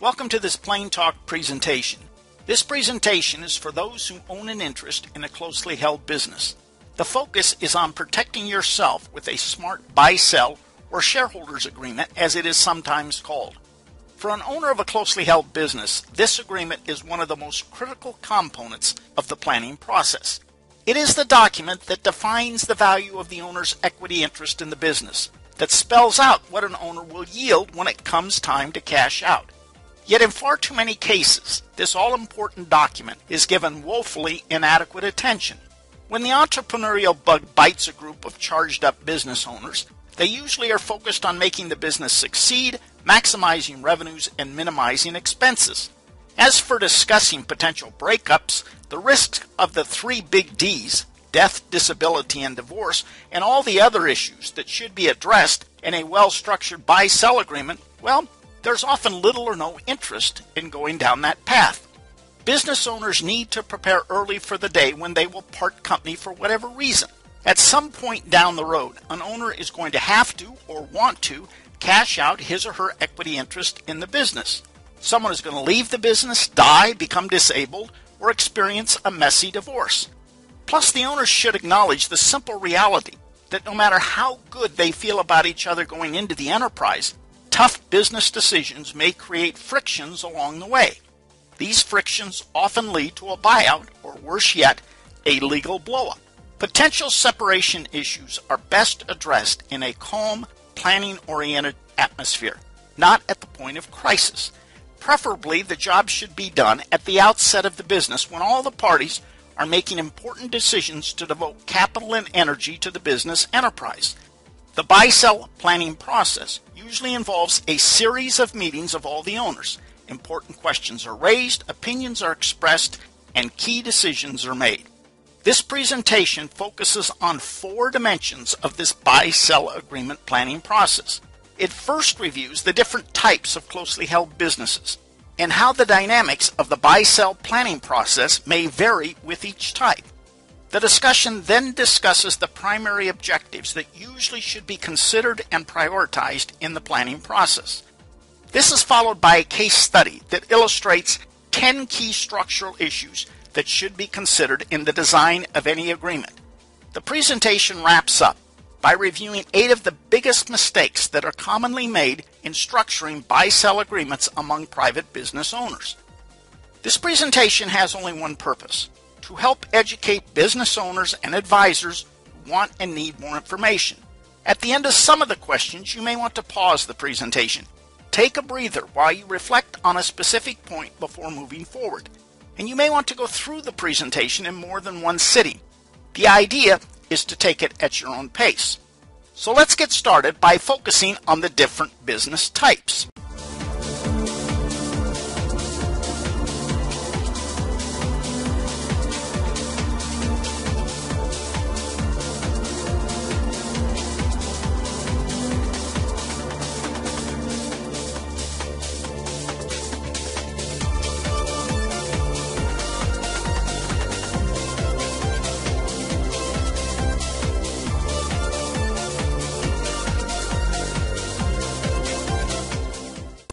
Welcome to this Plain Talk presentation. This presentation is for those who own an interest in a closely held business. The focus is on protecting yourself with a smart buy-sell or shareholders agreement, as it is sometimes called. For an owner of a closely held business, this agreement is one of the most critical components of the planning process. It is the document that defines the value of the owner's equity interest in the business, that spells out what an owner will yield when it comes time to cash out. Yet in far too many cases, this all-important document is given woefully inadequate attention. When the entrepreneurial bug bites a group of charged-up business owners, they usually are focused on making the business succeed, maximizing revenues, and minimizing expenses. As for discussing potential breakups, the risks of the three big Ds, death, disability, and divorce, and all the other issues that should be addressed in a well-structured buy-sell agreement, well, there's often little or no interest in going down that path. Business owners need to prepare early for the day when they will part company for whatever reason. At some point down the road, an owner is going to have to or want to cash out his or her equity interest in the business. Someone is going to leave the business, die, become disabled, or experience a messy divorce. Plus, the owners should acknowledge the simple reality that no matter how good they feel about each other going into the enterprise, tough business decisions may create frictions along the way. These frictions often lead to a buyout, or worse yet, a legal blow-up. Potential separation issues are best addressed in a calm, planning-oriented atmosphere, not at the point of crisis. Preferably, the job should be done at the outset of the business when all the parties are making important decisions to devote capital and energy to the business enterprise. The buy-sell planning process usually involves a series of meetings of all the owners. Important questions are raised, opinions are expressed, and key decisions are made. This presentation focuses on 4 dimensions of this buy-sell agreement planning process. It first reviews the different types of closely held businesses and how the dynamics of the buy-sell planning process may vary with each type. The discussion then discusses the primary objectives that usually should be considered and prioritized in the planning process. This is followed by a case study that illustrates 10 key structural issues that should be considered in the design of any agreement. The presentation wraps up by reviewing 8 of the biggest mistakes that are commonly made in structuring buy-sell agreements among private business owners. This presentation has only one purpose: to help educate business owners and advisors who want and need more information. At the end of some of the questions, you may want to pause the presentation. Take a breather while you reflect on a specific point before moving forward. And you may want to go through the presentation in more than one sitting. The idea is to take it at your own pace. So let's get started by focusing on the different business types.